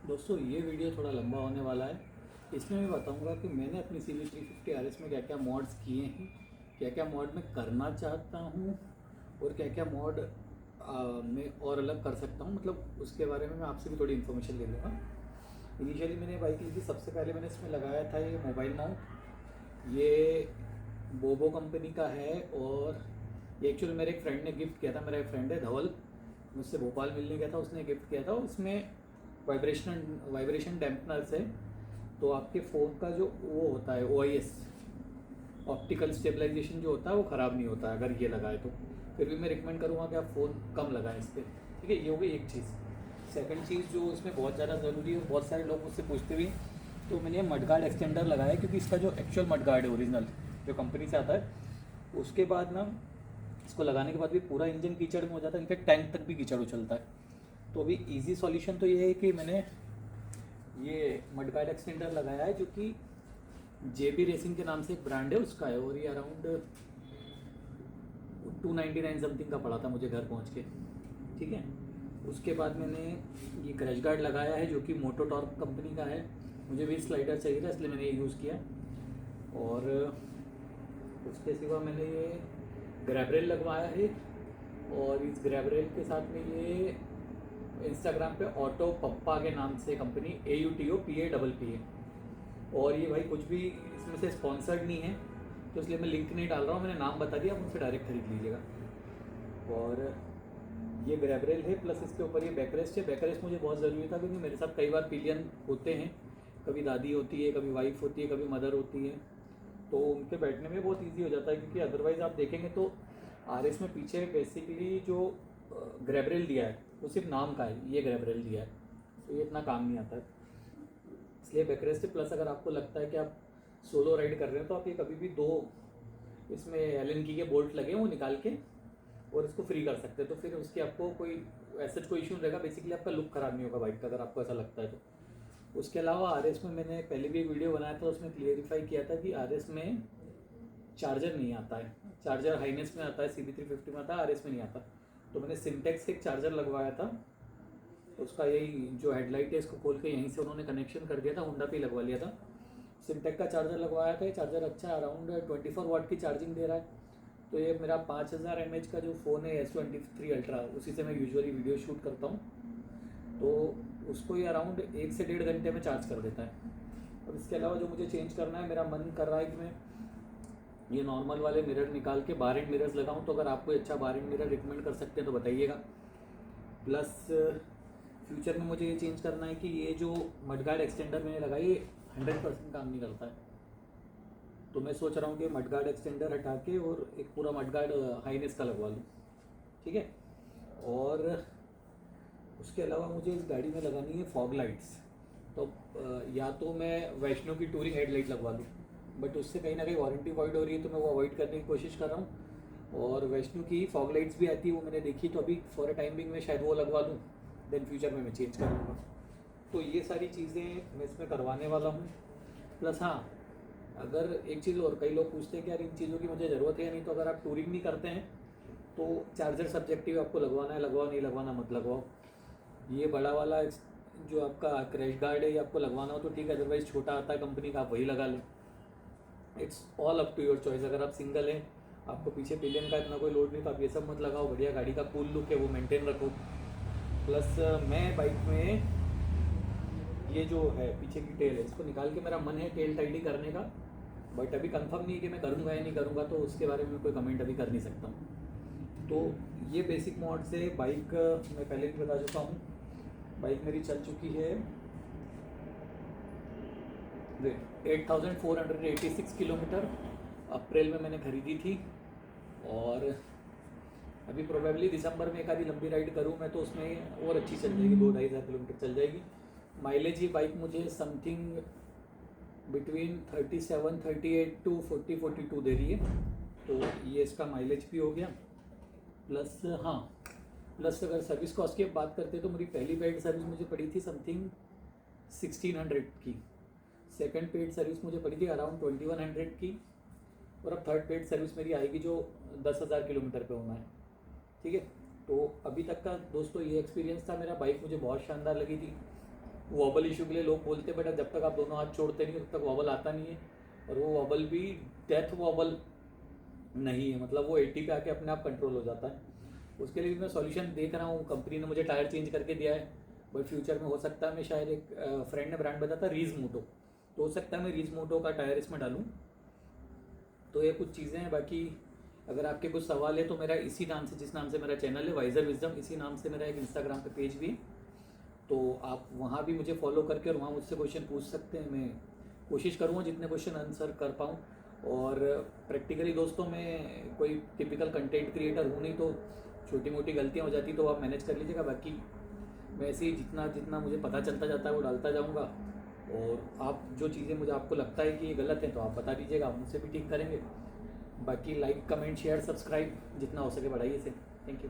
दोस्तों ये वीडियो थोड़ा लंबा होने वाला है। इसमें मैं बताऊंगा कि मैंने अपनी CB350 RS में क्या क्या मॉड्स किए हैं, क्या क्या मॉड में करना चाहता हूँ और क्या क्या मॉड मैं और अलग कर सकता हूँ। मतलब उसके बारे में मैं आपसे भी थोड़ी इन्फॉर्मेशन ले लूँगा। इनिशियली मैंने बाइक ली थी, सबसे पहले मैंने इसमें लगाया था ये मोबाइल माउंट। ये बोबो कंपनी का है और ये एक्चुअली मेरे एक फ्रेंड ने गिफ्ट किया था। मेरा एक फ्रेंड है धवल, मुझसे भोपाल मिलने गया था, उसने गिफ्ट किया था। उसमें वाइब्रेशन डैम्पनर्स है, तो आपके फ़ोन का जो वो होता है OIS, ऑप्टिकल स्टेबलाइजेशन जो होता है वो ख़राब नहीं होता है अगर ये लगाए तो। फिर भी मैं रिकमेंड करूँगा कि आप फ़ोन कम लगाएं इस पर। ठीक है, ये हो गई एक चीज़। सेकंड चीज़ जो इसमें बहुत ज़्यादा ज़रूरी है, बहुत सारे लोग मुझसे पूछते भी, तो मैंने मडगार्ड एक्सटेंडर लगाया क्योंकि इसका जो एक्चुअल मडगार्ड है ओरिजिनल जो कंपनी से आता है, उसके बाद ना इसको लगाने के बाद भी पूरा इंजन कीचड़ में हो जाता है, इनफैक्ट टैंक तक भी कीचड़ उछलता है। तो अभी इजी सॉल्यूशन तो ये है कि मैंने ये मडगार्ड एक्सटेंडर लगाया है, जो कि JB रेसिंग के नाम से एक ब्रांड है उसका है, और ये अराउंड 299 समथिंग का पड़ा था मुझे घर पहुंच के। ठीक है, उसके बाद मैंने ये क्रैश गार्ड लगाया है जो कि मोटोटॉर्क कंपनी का है। मुझे भी स्लाइडर चाहिए था इसलिए मैंने ये यूज़ किया। और उसके सिवा मैंने ये ग्रैब रेल लगवाया है, और इस ग्रैब रेल के साथ में ये इंस्टाग्राम पे ऑटो पप्पा के नाम से कंपनी AUTOPAPPA, और ये भाई कुछ भी इसमें से स्पॉन्सर्ड नहीं है, तो इसलिए मैं लिंक नहीं डाल रहा हूँ, मैंने नाम बता दिया, आप उनसे डायरेक्ट खरीद लीजिएगा। और ये ग्रैबरेल है, प्लस इसके ऊपर ये बैकरेस्ट है। बैकरेस्ट मुझे बहुत ज़रूरी था क्योंकि मेरे साथ कई बार पिलियन होते हैं, कभी दादी होती है, कभी वाइफ होती है, कभी मदर होती है, तो उनके बैठने में बहुत ईजी हो जाता है। क्योंकि अदरवाइज़ आप देखेंगे तो RS में पीछे बेसिकली जो ग्रैबरेल दिया है वो सिर्फ नाम का है, ये ग्रैबरेल दिया है, तो ये इतना काम नहीं आता है, इसलिए बैकरेस्ट है। प्लस अगर आपको लगता है कि आप सोलो राइड कर रहे हो तो आप ये कभी भी दो इसमें एलन की के बोल्ट लगे हैं वो निकाल के और इसको फ्री कर सकते हैं, तो फिर उसकी आपको कोई ऐसा कोई इशू नहीं रहेगा। बेसिकली आपका लुक ख़राब नहीं होगा बाइक का, अगर आपको ऐसा लगता है तो। उसके अलावा RS में मैंने पहले भी एक वीडियो बनाया था, उसमें क्लियरिफाई किया था कि RS में चार्जर नहीं आता है। चार्जर हाइनेस में आता है, CB350 में आता है, RS में नहीं आता। तो मैंने सिंटेक्स से एक चार्जर लगवाया था, उसका यही जो हेडलाइट है इसको खोल के यहीं से उन्होंने कनेक्शन कर दिया था, होंडा पे लगवा लिया था। सिंटेक का चार्जर लगवाया था, ये चार्जर अच्छा है, अराउंड 24 वाट की चार्जिंग दे रहा है। तो ये मेरा 5000 mAh का जो फ़ोन है S23 अल्ट्रा, उसी से मैं यूजुअली वीडियो शूट करता हूँ, तो उसको ये अराउंड 1 से 1.5 घंटे में चार्ज कर देता है। और इसके अलावा जो मुझे चेंज करना है, मेरा मन कर रहा है कि मैं ये नॉर्मल वाले मिरर निकाल के बार एंड मिरर्स लगाऊँ, तो अगर आप कोई अच्छा बार एंड मिरर रिकमेंड कर सकते हैं तो बताइएगा। प्लस फ्यूचर में मुझे ये चेंज करना है कि ये जो मडगार्ड एक्सटेंडर मैंने लगाई ये 100% काम नहीं करता है, तो मैं सोच रहा हूँ कि मडगार्ड एक्सटेंडर हटा के और एक पूरा मडगार्ड हाईनेस का लगवा लूँ। ठीक है, और उसके अलावा मुझे इस गाड़ी में लगानी है फॉग लाइट्स। तो या तो मैं वैष्णो की टूरिंग हेडलाइट लगवा लूँ, बट उससे कहीं ना कहीं वारंटी वॉइड हो रही है, तो मैं वो अवॉइड करने की कोशिश कर रहा हूँ। और वैष्णो की फॉग लाइट्स भी आती है, वो मैंने देखी, तो अभी फॉर अ टाइम बिंग मैं शायद वो लगवा लूँ, देन फ्यूचर में मैं चेंज कर लूँगा। तो ये सारी चीज़ें मैं इसमें करवाने वाला हूँ। प्लस हाँ, अगर एक चीज़ और, कई लोग पूछते हैं कि यार इन चीज़ों की मुझे ज़रूरत है या नहीं, तो अगर आप टूरिंग नहीं करते हैं तो चार्जर सब्जेक्टिव, आपको लगवाना है लगवाओ, नहीं लगवाना मत लगवाओ। ये बड़ा वाला जो आपका क्रैश गार्ड है ये आपको लगवाना हो तो ठीक है, अदरवाइज़ छोटा आता है कंपनी का, आप वही लगा लें। It's all up to your choice. अगर आप सिंगल हैं, आपको पीछे पिलियन का इतना कोई लोड नहीं, तो आप ये सब मत लगाओ। बढ़िया गाड़ी का कूल लुक है वो मेंटेन रखो। प्लस मैं बाइक में ये जो है पीछे की टेल है, इसको निकाल के मेरा मन है टेल टाइडी करने का, बट अभी कंफर्म नहीं है कि मैं करूँगा या नहीं करूँगा, तो उसके बारे में कोई कमेंट अभी कर नहीं सकता हूँ। तो ये बेसिक मॉड से बाइक मैं पहले भी बता चुका हूँ। बाइक मेरी चल चुकी है 8486 किलोमीटर। अप्रैल में मैंने खरीदी थी, और अभी प्रोबेबली दिसंबर में एक आधी लंबी राइड करूँ मैं तो उसमें और अच्छी चल जाएगी, 2-2.5 किलोमीटर चल जाएगी। माइलेज ये बाइक मुझे समथिंग बिटवीन 37-38 टू 40-42 दे रही है, तो ये इसका माइलेज भी हो गया। प्लस हाँ, प्लस अगर सर्विस कॉस्ट की बात करते हैं तो मेरी पहली पेड सर्विस मुझे पड़ी थी समथिंग 1600 की, सेकंड पेड सर्विस मुझे पड़ी थी अराउंड 2100 की, और अब थर्ड पेड सर्विस मेरी आएगी जो 10,000 किलोमीटर पे होना है। ठीक है, तो अभी तक का दोस्तों ये एक्सपीरियंस था मेरा। बाइक मुझे बहुत शानदार लगी थी, वॉबल इशू के लिए लोग बोलते हैं, बट जब तक आप दोनों हाथ छोड़ते नहीं तब तक वॉबल आता नहीं है। और वो वॉबल भी डेथ वॉबल नहीं है, मतलब वो 80 पे आके अपने आप कंट्रोल हो जाता है। उसके लिए भी मैं सॉल्यूशन देख रहा हूँ। कंपनी ने मुझे टायर चेंज करके दिया है, बट फ्यूचर में हो सकता है मैं शायद, एक फ्रेंड ने ब्रांड बताया था रीज मोटो, तो हो सकता है मैं रीज मोटो का टायर इसमें डालूँ। तो ये कुछ चीज़ें हैं। बाकी अगर आपके कुछ सवाल है तो मेरा इसी नाम से, जिस नाम से मेरा चैनल है वाइजर विजडम, इसी नाम से मेरा एक इंस्टाग्राम पे पेज भी है, तो आप वहाँ भी मुझे फॉलो करके और वहाँ मुझसे क्वेश्चन पूछ सकते हैं। मैं कोशिश करूँगा जितने क्वेश्चन आंसर कर पाऊँ। और प्रैक्टिकली दोस्तों, मैं कोई टिपिकल कंटेंट क्रिएटर हूँ नहीं, तो छोटी मोटी गलतियाँ हो जाती तो आप मैनेज कर लीजिएगा। बाकी मैं ऐसे ही जितना जितना मुझे पता चलता जाता है वो डालता जाऊँगा। और आप जो चीज़ें मुझे आपको लगता है कि ये गलत है तो आप बता दीजिएगा, हम उनसे भी ठीक करेंगे। बाकी लाइक कमेंट शेयर सब्सक्राइब जितना हो सके बढ़ाइए इसे। Thank you.